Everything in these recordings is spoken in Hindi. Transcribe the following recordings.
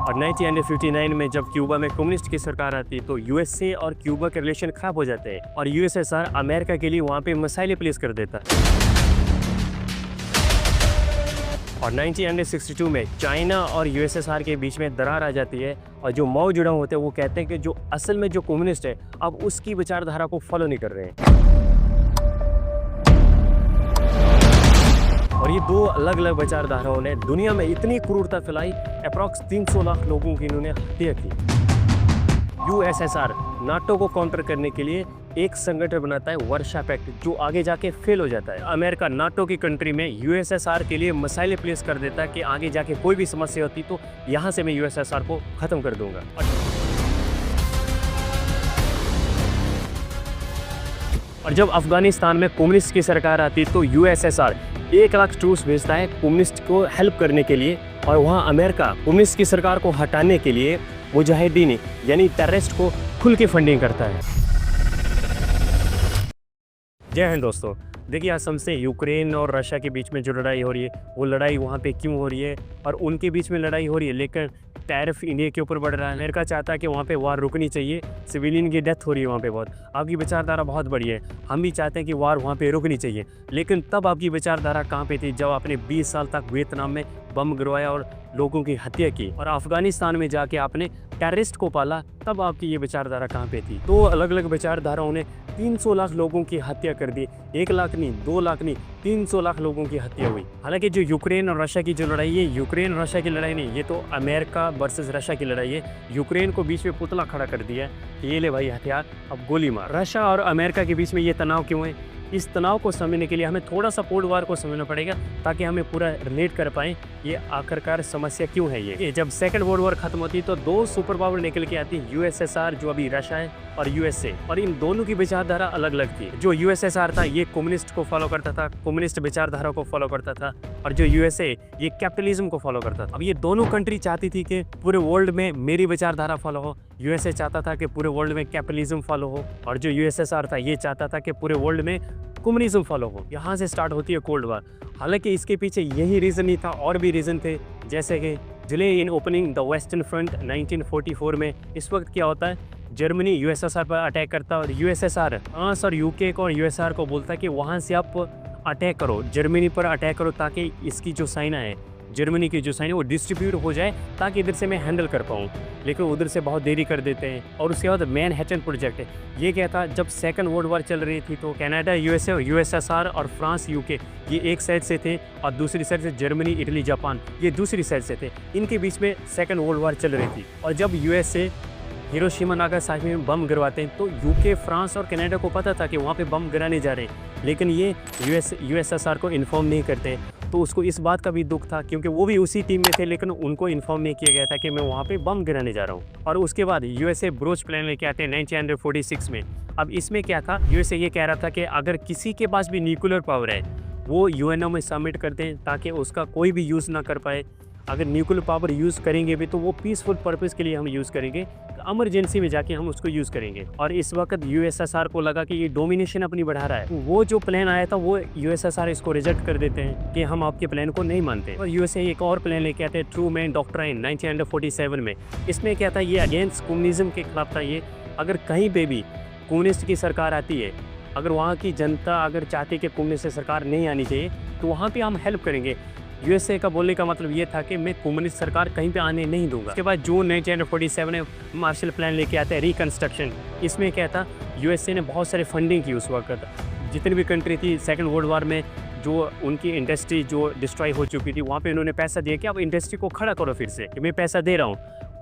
और 1959 में जब क्यूबा में कम्युनिस्ट की सरकार आती तो यूएसए और क्यूबा के रिलेशन खराब हो जाते हैं और यूएसएसआर अमेरिका के लिए वहाँ पे मिसाइलें प्लेस कर देता है। और 1962 में चाइना और यूएसएसआर के बीच में दरार आ जाती है और जो माओ जुड़ा होते हैं वो कहते हैं कि जो असल में जो कम्युनिस्ट है अब उसकी विचारधारा को फॉलो नहीं कर रहे हैं। और ये दो अलग अलग विचारधाराओं ने दुनिया में इतनी क्रूरता फैलाई, अप्रॉक्स 300 लाख लोगों की इन्होंने हत्या की। यूएसएसआर नाटो को काउंटर करने के लिए एक संगठन बनाता है वर्शा पैक्ट, जो आगे जाके फेल हो जाता है। अमेरिका नाटो की कंट्री में यूएसएसआर के लिए मिसाइलें प्लेस कर देता है कि आगे जाके कोई भी समस्या होती तो यहाँ से मैं यूएसएसआर को खत्म कर दूंगा। और जब अफगानिस्तान में कम्युनिस्ट की सरकार आती तो यूएसएसआर 1 लाख ट्रूप्स भेजता है कम्युनिस्ट को हेल्प करने के लिए और वहाँ अमेरिका कम्युनिस्ट की सरकार को हटाने के लिए मुजाहिदीन यानी टेररिस्ट को खुल के फंडिंग करता है। जय हिंद दोस्तों, देखिए आज हमसे यूक्रेन और रशिया के बीच में जो लड़ाई हो रही है वो लड़ाई वहाँ पे क्यों हो रही है और उनके बीच में लड़ाई हो रही है, लेकिन टैरिफ इंडिया के ऊपर बढ़ रहा है। अमेरिका चाहता है कि वहाँ पे वार रुकनी चाहिए, सिविलियन की डेथ हो रही है वहाँ पे बहुत। आपकी विचारधारा बहुत बड़ी है, हम भी चाहते हैं कि वार वहाँ पे रुकनी चाहिए, लेकिन तब आपकी विचारधारा कहाँ पे थी जब आपने 20 साल तक वियतनाम में बम गिरवाया और लोगों की हत्या की और अफगानिस्तान में जाके आपने टेररिस्ट को पाला, तब आपकी ये विचारधारा कहाँ पे थी। तो अलग अलग विचारधाराओं ने 300 लाख लोगों की हत्या कर दी, 1 लाख नहीं, 2 लाख नहीं, 300 लाख लोगों की हत्या हुई। हालांकि जो यूक्रेन और रशिया की जो लड़ाई है, यूक्रेन और रशिया की लड़ाई नहीं, ये तो अमेरिका वर्सेस रशिया की लड़ाई है। यूक्रेन को बीच में पुतला खड़ा कर दिया है, ये ले भाई हथियार, अब गोली मार। रशिया और अमेरिका के बीच में ये तनाव क्यों है, इस तनाव को समझने के लिए हमें थोड़ा सा कोल्ड वार को समझना पड़ेगा ताकि हमें पूरा रिलेट कर पाएँ ये आखिरकार समस्या क्यों है। ये जब सेकंड वर्ल्ड वॉर खत्म होती तो 2 सुपर पावर निकल के आती, यूएसएसआर जो अभी रशिया है और यूएसए, और इन दोनों की विचारधारा अलग अलग थी। जो यूएसएसआर था ये कम्युनिस्ट को फॉलो करता था, कम्युनिस्ट विचारधारा को फॉलो करता था, और जो यूएसए ये कैपिटलिज्म को फॉलो करता था। अब ये दोनों कंट्री चाहती थी कि पूरे वर्ल्ड में मेरी विचारधारा फॉलो हो। यूएसए चाहता था कि पूरे वर्ल्ड में कैपिटलिज्म फॉलो हो और जो यूएसएसआर था ये चाहता था कि पूरे वर्ल्ड में कम्युनिज्म फॉलो हो। यहाँ से स्टार्ट होती है कोल्ड वार। हालांकि इसके पीछे यही रीज़न नहीं था, और भी रीज़न थे, जैसे कि delay in opening the western front 1944 में। इस वक्त क्या होता है, जर्मनी यूएसएसआर पर अटैक करता है और यूएसएसआर फ्रांस और यूके को और यूएसआर को बोलता है कि वहाँ से आप अटैक करो, जर्मनी पर अटैक करो, ताकि इसकी जो सेना है, जर्मनी की जो सेना है वो डिस्ट्रीब्यूट हो जाए ताकि इधर से मैं हैंडल कर पाऊँ। लेकिन उधर से बहुत देरी कर देते हैं। और उसके बाद मैनहट्टन प्रोजेक्ट है, ये क्या था, जब सेकंड वर्ल्ड वॉर चल रही थी तो कनाडा, यूएसए, यूएसएसआर और फ्रांस, यूके ये एक साइड से थे और दूसरी साइड से जर्मनी, इटली, जापान ये दूसरी साइड से थे। इनके बीच में सेकंड वर्ल्ड वॉर चल रही थी। और जब यूएसए हिरोशिमा नागासाकी में बम गिरवाते हैं तो यूके, फ्रांस और कनाडा को पता था कि वहाँ पे बम गिराने जा रहे हैं, लेकिन ये यूएसएसआर को इन्फॉर्म नहीं करते। तो उसको इस बात का भी दुख था क्योंकि वो भी उसी टीम में थे, लेकिन उनको इन्फॉर्म नहीं किया गया था कि मैं वहाँ पे बम गिराने जा रहा हूँ। और उसके बाद यूएसए ब्रोच प्लान लेके आते हैं 1946 में। अब इसमें क्या था, यूएसए ये कह रहा था कि अगर किसी के पास भी न्यूक्लियर पावर है वो यूएनओ में सबमिट कर दें ताकि उसका कोई भी यूज़ ना कर पाए। अगर न्यूक्लियर पावर यूज़ करेंगे भी तो वो पीसफुल पर्पस के लिए हम यूज़ करेंगे, इमरजेंसी में जाके हम उसको यूज़ करेंगे। और इस वक्त यूएसएसआर को लगा कि ये डोमिनेशन अपनी बढ़ा रहा है। वो जो प्लान आया था वो यूएसएसआर इसको रिजेक्ट कर देते हैं कि हम आपके प्लान को नहीं मानते। और यूएसए एक और प्लान लेके आते हैं, ट्रूमैन डॉक्ट्राइन 1947 में। इसमें क्या था, ये अगेंस्ट कम्युनिज्म के खिलाफ था। ये अगर कहीं पे भी कम्युनिस्ट की सरकार आती है, अगर वहाँ की जनता अगर चाहती है कि कम्युनिस्ट सरकार नहीं आनी चाहिए तो वहाँ पर हम हेल्प करेंगे। यूएसए का बोलने का मतलब ये था कि मैं कम्युनिस्ट सरकार कहीं पे आने नहीं दूंगा। उसके बाद जून 1947 में मार्शल प्लान लेके आते हैं, रिकंस्ट्रक्शन। इसमें क्या था, यूएसए ने बहुत सारे फंडिंग की उस वक्त। जितनी भी कंट्री थी सेकंड वर्ल्ड वॉर में, जो उनकी इंडस्ट्री जो डिस्ट्रॉय हो चुकी थी, वहाँ पे उन्होंने पैसा दिया कि अब इंडस्ट्री को खड़ा करो फिर से, कि मैं पैसा दे रहा हूँ।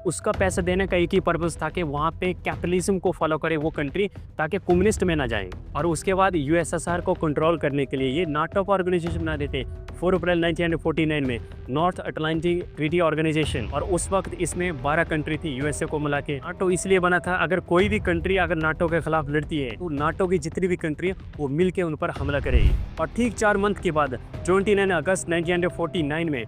उसका पैसा देने का एक ही पर्पस था कि वहाँ पे कैपिटलिज्म को फॉलो करे वो कंट्री, ताकि कम्युनिस्ट में ना जाएं। और उसके बाद यूएसएसआर को कंट्रोल करने के लिए ये नाटो का ऑर्गेनाइजेशन बना देते 4 अप्रैल 1949 में, नॉर्थ अटलांटिक ट्रीटी ऑर्गेनाइजेशन। और उस वक्त इसमें 12 कंट्री थी यूएसए को मिला के। नाटो इसलिए बना था, अगर कोई भी कंट्री अगर नाटो के खिलाफ लड़ती है तो नाटो की जितनी भी कंट्री है वो मिल के उन पर हमला करेगी। और ठीक 4 मंथ के बाद 29 अगस्त 1949 में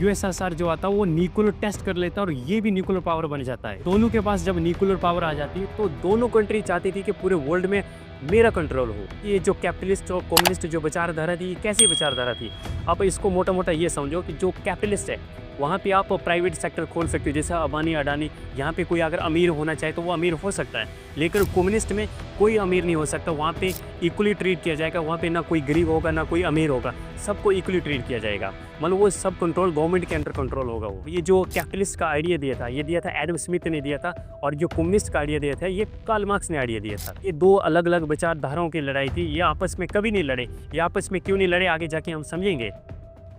यूएसएसआर जो आता है वो न्यूक्लियर टेस्ट कर लेता है और ये भी न्यूक्लियर पावर बन जाता है। दोनों के पास जब न्यूक्लियर पावर आ जाती है तो दोनों कंट्री चाहती थी कि पूरे वर्ल्ड में मेरा कंट्रोल हो। ये जो कैपिटलिस्ट और कम्युनिस्ट जो विचारधारा थी, कैसी विचारधारा थी? आप इसको मोटा मोटा ये समझो कि जो कैपिटलिस्ट है वहाँ पे आप प्राइवेट सेक्टर खोल सकते हो, जैसे अबानी अडानी। यहाँ पे कोई अगर अमीर होना चाहे तो वो अमीर हो सकता है, लेकिन कम्युनिस्ट में कोई अमीर नहीं हो सकता। वहाँ पे इक्वली ट्रीट किया जाएगा, वहाँ पे ना कोई गरीब होगा ना कोई अमीर होगा, सबको इक्वली ट्रीट किया जाएगा। मतलब वो सब कंट्रोल गवर्नमेंट के अंडर कंट्रोल होगा। वो ये जो कैपिटलिस्ट का आइडिया दिया था, ये दिया था एडम स्मिथ ने दिया था, और जो कम्युनिस्ट का आइडिया दिया था ये कार्ल मार्क्स ने आइडिया दिया था। ये दो अलग अलग विचारधाराओं की लड़ाई थी। ये आपस में कभी नहीं लड़े। ये आपस में क्यों नहीं लड़े आगे जाके हम समझेंगे।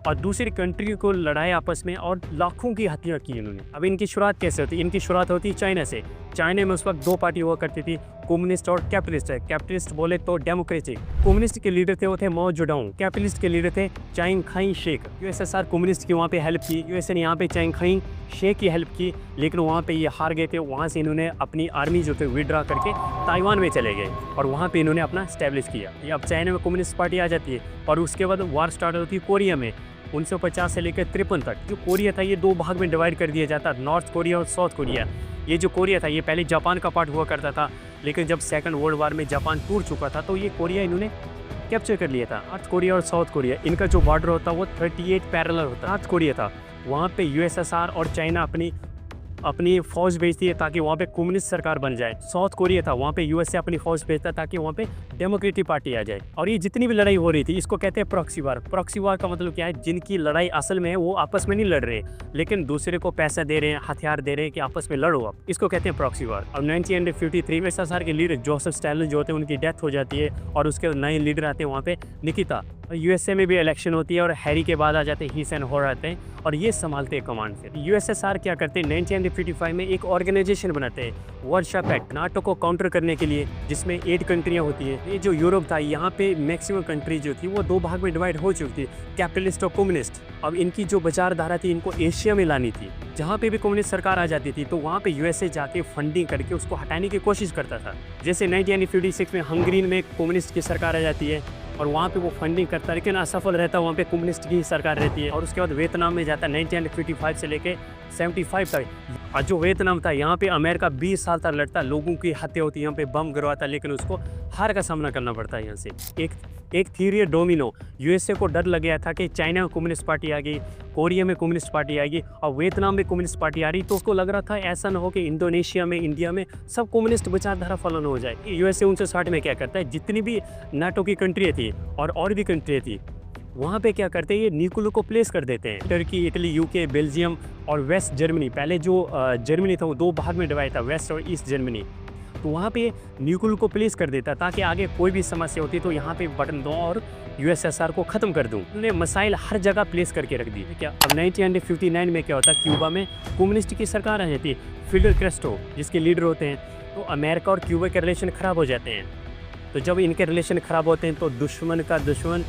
और दूसरी कंट्री को लड़ाए आपस में और लाखों की हत्या की इन्होंने। अब इनकी शुरुआत कैसे होती है? इनकी शुरुआत होती है चाइना से। चाइना में उस वक्त दो पार्टी हुआ करती थी, कम्युनिस्ट और कैपिटलिस्ट। कैपिटलिस्ट बोले तो डेमोक्रेटिक। कम्युनिस्ट के लीडर थे वो थे माओ जेडोंग, कैपिटलिस्ट के लीडर थे चांग खाई शेक। यूएसएसआर कम्युनिस्ट की वहाँ पे हेल्प की, यूएसए ने यहाँ पे चांग खाई शेक की हेल्प की, लेकिन वहाँ पे ये हार गए थे। वहाँ से इन्होंने अपनी आर्मी जो थे विड्रॉ करके ताइवान में चले गए और वहाँ पे इन्होंने अपना स्टैब्लिश किया। ये अब चाइना में कम्युनिस्ट पार्टी आ जाती है और उसके बाद वार स्टार्ट होती है कोरिया में 1950 से लेकर 53 तक। जो कोरिया था ये दो भाग में डिवाइड कर दिया जाता, नॉर्थ कोरिया और साउथ कोरिया। ये जो कोरिया था ये पहले जापान का पार्ट हुआ करता था, लेकिन जब सेकंड वर्ल्ड वार में जापान टूट चुका था तो ये कोरिया इन्होंने कैप्चर कर लिया था। नॉर्थ कोरिया और साउथ कोरिया, इनका जो बॉर्डर होता वो 38 पैरेलल होता। नॉर्थ कोरिया था, वहाँ पे यूएसएसआर और चाइना अपनी फौज भेजती है ताकि वहाँ पे कम्युनिस्ट सरकार बन जाए। साउथ कोरिया था, वहाँ पे यूएसए अपनी फौज भेजता ताकि वहाँ पे डेमोक्रेटिक पार्टी आ जाए। और ये जितनी भी लड़ाई हो रही थी इसको कहते हैं प्रॉक्सी वार। प्रॉक्सी वार का मतलब क्या है? जिनकी लड़ाई असल में है वो आपस में नहीं लड़ रहे, लेकिन दूसरे को पैसा दे रहे हैं, हथियार दे रहे हैं कि आपस में लड़ो आप। इसको कहते हैं प्रॉक्सी वार। अब 1953 में यूएसएसआर के लीडर जोसेफ स्टैलिन जो होते हैं उनकी डेथ हो जाती है और उसके नए लीडर आते हैं वहाँ पे निकिता। यूएसए में भी इलेक्शन होती है और हैरी के बाद आ जाते हैं हीस एंड होर आते हैं और ये संभालते हैं कमांड। फिर यूएसएसआर क्या करते हैं 1955 में एक ऑर्गेनाइजेशन बनाते हैं, वार्शा पैक्ट, नाटो को काउंटर करने के लिए, जिसमें 8 कंट्रियां होती हैं। ये जो यूरोप था यहाँ पे मैक्सिमम कंट्री जो थी वो दो भाग में डिवाइड हो चुकी थी, कैपिटलिस्ट और कम्युनिस्ट। अब इनकी जो विचारधारा थी इनको एशिया में लानी थी। जहाँ पे भी कम्युनिस्ट सरकार आ जाती थी तो वहाँ पे यूएसए जाके फंडिंग करके उसको हटाने की कोशिश करता था। जैसे 1956 में हंगरी में कम्युनिस्ट की सरकार आ जाती है और वहाँ पे वो फंडिंग करता है, लेकिन असफल रहता है, वहाँ पे कम्युनिस्ट की सरकार रहती है। और उसके बाद वियतनाम में जाता है 1955 से लेके 75 तक। और जो वियतनाम था यहाँ पे अमेरिका 20 साल तक लड़ता, लोगों की हत्या होती, यहाँ पे बम गिरवाता, लेकिन उसको हार का सामना करना पड़ता है। यहाँ से एक थ्योरी है डोमिनो। यूएसए को डर लग गया था कि चाइना में कम्युनिस्ट पार्टी आ गई, कोरिया में कम्युनिस्ट पार्टी आएगी और वियतनाम में कम्युनिस्ट पार्टी आ रही, तो उसको लग रहा था ऐसा ना हो कि इंडोनेशिया में, इंडिया में सब कम्युनिस्ट विचारधारा फॉलो हो जाए। यूएसए 1960 में क्या करता है, जितनी भी नाटो की कंट्री थी और भी कंट्री थी वहाँ पे क्या करते हैं, ये न्यूक्लियो को प्लेस कर देते हैं। टर्की, इटली, यूके, बेल्जियम और वेस्ट जर्मनी। पहले जो जर्मनी था वो दो भाग में डिवाइड था, वेस्ट और ईस्ट जर्मनी। तो वहाँ पे न्यूक्लियो को प्लेस कर देता ताकि आगे कोई भी समस्या होती तो यहाँ पे बटन दो और यूएसएसआर को ख़त्म कर दूँ। उन्होंने मिसाइल हर जगह प्लेस करके रख दी। क्या अब 1959 में क्या होता है, क्यूबा में कम्युनिस्ट की सरकार आ जाती है, फिडेल कैस्ट्रो जिसके लीडर होते हैं। तो अमेरिका और क्यूबा के रिलेशन ख़राब हो जाते हैं। तो जब इनके रिलेशन ख़राब होते हैं तो दुश्मन का दुश्मन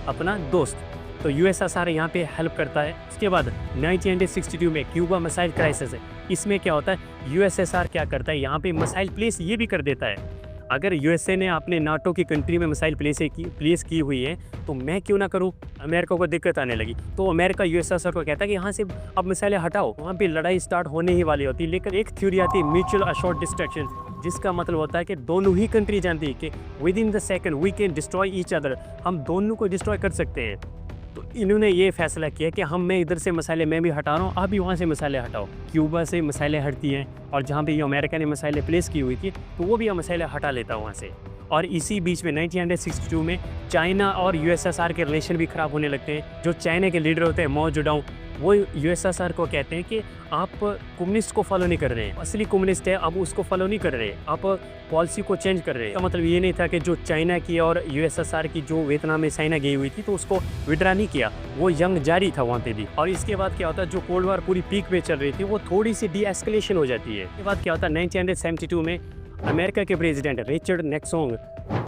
अपना दोस्त, तो यूएसएसआर यहाँ पे हेल्प करता है। उसके बाद 1962 में क्यूबा मिसाइल क्राइसिस है। इसमें क्या होता है, यूएसएसआर क्या करता है, यहाँ पे मिसाइल प्लेस ये भी कर देता है। अगर यूएसए ने अपने नाटो की कंट्री में मिसाइल प्लेस की हुई है तो मैं क्यों ना करूँ। अमेरिका को दिक्कत आने लगी तो अमेरिका यूएसएसआर को कहता है कि यहाँ से अब मिसाइलें हटाओ। वहाँ पे लड़ाई स्टार्ट होने ही वाली होती है, लेकिन एक थ्योरी आती है म्यूचुअल अशोर्ड डिस्ट्रक्शन, जिसका मतलब होता है कि दोनों ही कंट्री जानती है कि within the second we can destroy each other, हम दोनों को डिस्ट्रॉय कर सकते हैं। तो इन्होंने ये फैसला किया कि मैं इधर से मिसाइलें मैं भी हटा रहा हूँ, आप भी वहाँ से मिसाइलें हटाओ। क्यूबा से मिसाइलें हटती हैं और जहाँ पे ये अमेरिका ने मिसाइलें प्लेस की हुई थी तो वो भी मिसाइलें हटा लेता वहाँ से। और इसी बीच में 1962 में चाइना और यूएसएसआर के रिलेशन भी ख़राब होने लगते हैं। जो चाइना के लीडर होते हैं माओ जेडोंग, वो यूएसएसआर को कहते हैं कि आप कम्युनिस्ट को फॉलो नहीं कर रहे हैं, असली कम्युनिस्ट है आप उसको फॉलो नहीं कर रहे, आप पॉलिसी को चेंज कर रहे हैं। तो मतलब ये नहीं था कि जो चाइना की और यूएसएसआर की जो वियतनाम में चाइना गई हुई थी तो उसको विड्रा नहीं किया, वो जंग जारी था वहाँ पे भी। और इसके बाद क्या होता है, जो कोल्ड वार पूरी पीक पे चल रही थी वो थोड़ी सी डी एस्केलेशन हो जाती है। इसके बाद क्या होता है, 1972 में अमेरिका के प्रेसिडेंट रिचर्ड निक्सन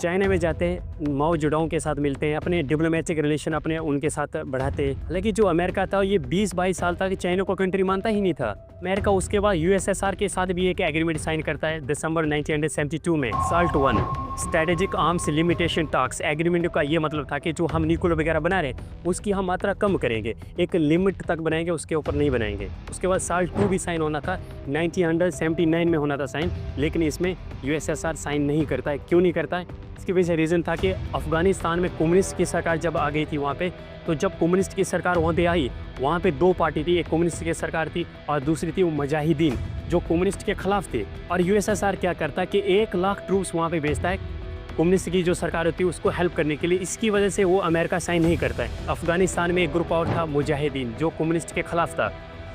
चाइना में जाते हैं, माओ जेडोंग के साथ मिलते हैं, अपने डिप्लोमेटिक रिलेशन अपने उनके साथ बढ़ाते हैं। हालांकि जो अमेरिका था ये 20-22 साल तक चाइना को कंट्री मानता ही नहीं था। अमेरिका उसके बाद यूएसएसआर के साथ भी एक एग्रीमेंट साइन करता है दिसंबर 1972 में, SALT I strategic arms limitation talks. Agreement का ये मतलब था कि जो हम न्यूक्लियर वगैरह बना रहे हैं उसकी हम मात्रा कम करेंगे, एक लिमिट तक बनाएंगे, उसके ऊपर नहीं बनाएंगे। उसके बाद SALT II भी साइन होना था, 1979 में होना था साइन, लेकिन इसमें यूएसएसआर साइन नहीं करता है। क्यों नहीं करता है, इसके पीछे रीज़न था कि अफ़गानिस्तान में कम्युनिस्ट की सरकार जब आ गई थी वहाँ पे, तो जब कम्युनिस्ट की सरकार वहाँ पे आई, वहाँ पे 2 पार्टी थी, एक कम्युनिस्ट की सरकार थी और दूसरी थी वो मुजाहिदीन जो कम्युनिस्ट के ख़िलाफ़ थे। और यूएसएसआर क्या करता है कि 1 लाख ट्रूप्स वहाँ पे भेजता है कम्युनिस्ट की जो सरकार होती है उसको हेल्प करने के लिए। इसकी वजह से वो अमेरिका साइन नहीं करता है। अफ़गानिस्तान में एक ग्रुप और था मुजाहिदीन जो कम्युनिस्ट के ख़िलाफ़ था,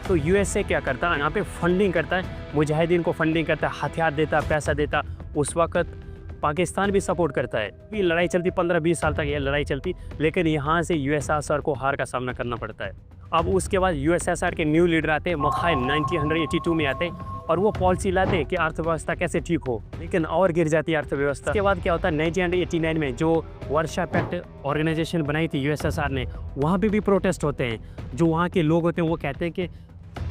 तो यूएसए क्या करता है, यहाँ पे फंडिंग करता है, मुजाहिदीन को फंडिंग करता है, हथियार देता, पैसा देता। उस वक्त पाकिस्तान भी सपोर्ट करता है। ये लड़ाई चलती 15-20 साल तक ये लड़ाई चलती, लेकिन यहाँ से यूएसएसआर को हार का सामना करना पड़ता है। अब उसके बाद यूएसएसआर के न्यू लीडर आते हैं, मखाई 1982 में आते हैं और वो पॉलिसी लाते हैं कि अर्थव्यवस्था कैसे ठीक हो, लेकिन और गिर जाती है अर्थव्यवस्था। उसके बाद क्या होता है, 1989 में जो वर्षा पैक्ट ऑर्गेनाइजेशन बनाई थी यूएसएसआर ने, वहाँ पे भी प्रोटेस्ट होते हैं। जो वहाँ के लोग होते हैं वो कहते हैं कि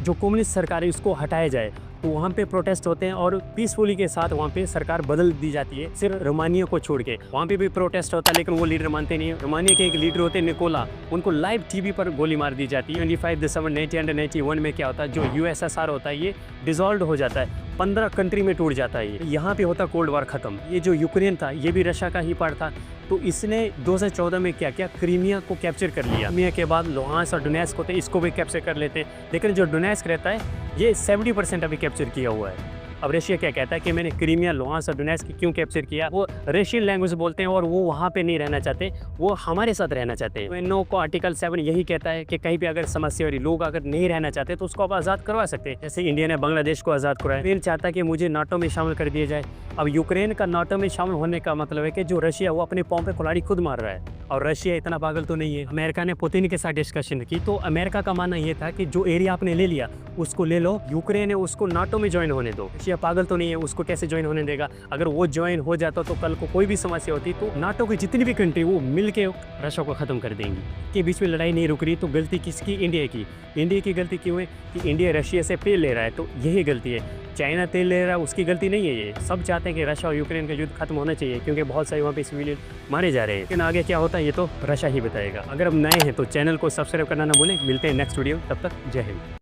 जो कम्युनिस्ट सरकार है उसको हटाया जाए, तो वहाँ पे प्रोटेस्ट होते हैं और पीसफुली के साथ वहाँ पे सरकार बदल दी जाती है, सिर्फ रोमानिया को छोड़ के। वहाँ पे भी प्रोटेस्ट होता है लेकिन वो लीडर मानते नहीं है। रोमानिया के एक लीडर होते हैं निकोला, उनको लाइव टीवी पर गोली मार दी जाती है। 25 दिसंबर 1991 में क्या होता है, जो यूएसएसआर होता है ये डिसॉल्व हो जाता है, 15 कंट्री में टूट जाता है। यहाँ पे होता कोल्ड वॉर खत्म। ये जो यूक्रेन था ये भी रशिया का ही पार्ट था, तो इसने 2014 में क्या किया, क्रीमिया को कैप्चर कर लिया। क्रीमिया के बाद लुहांस्क और डोनेट्स्क होते हैं, इसको भी कैप्चर कर लेते हैं, लेकिन जो डोनेट्स्क रहता है ये 70% अभी कैप्चर किया हुआ है। अब रशिया क्या कहता है कि मैंने क्रीमिया, लुहांस्क और डोनेट्स्क क्यों कैप्चर किया, वो रशियन लैंग्वेज बोलते हैं और वो वहाँ पे नहीं रहना चाहते, वो हमारे साथ रहना चाहते हैं। यूएनओ को आर्टिकल 7 यही कहता है कि कहीं भी अगर समस्या हो रही, लोग अगर नहीं रहना चाहते तो उसको आप आज़ाद करवा सकते हैं। जैसे इंडिया ने बांग्लादेश को आज़ाद करवाया, फिर चाहता है कि मुझे नाटो में शामिल कर दिया जाए। अब यूक्रेन का नाटो में शामिल होने का मतलब है कि जो रशिया वो अपने पाँव पे कुल्हाड़ी खुद मार रहा है, और रशिया इतना पागल तो नहीं है। अमेरिका ने पुतिन के साथ डिस्कशन की, तो अमेरिका का मानना ये था कि जो एरिया आपने ले लिया उसको ले लो, यूक्रेन है उसको नाटो में ज्वाइन होने दो। रशिया पागल तो नहीं है, उसको कैसे ज्वाइन होने देगा। अगर वो ज्वाइन हो जाता तो कल को कोई भी समस्या होती तो नाटो की जितनी भी कंट्री वो मिल के रशिया को ख़त्म कर देंगी। के बीच में लड़ाई नहीं रुक रही, तो गलती किसकी, इंडिया की। इंडिया की गलती क्यों है कि इंडिया रशिया से तेल ले रहा है, तो यही गलती है। चाइना तेल ले रहा है उसकी गलती नहीं है। ये सब चाहते हैं कि रशिया और यूक्रेन का युद्ध खत्म होना चाहिए, क्योंकि बहुत सारे वहाँ पे सिविलियन मारे जा रहे हैं। लेकिन आगे क्या होता है ये तो रशिया ही बताएगा। अगर अब नए हैं तो चैनल को सब्सक्राइब करना ना भूलें। मिलते हैं नेक्स्ट वीडियो, तब तक जय हिंद।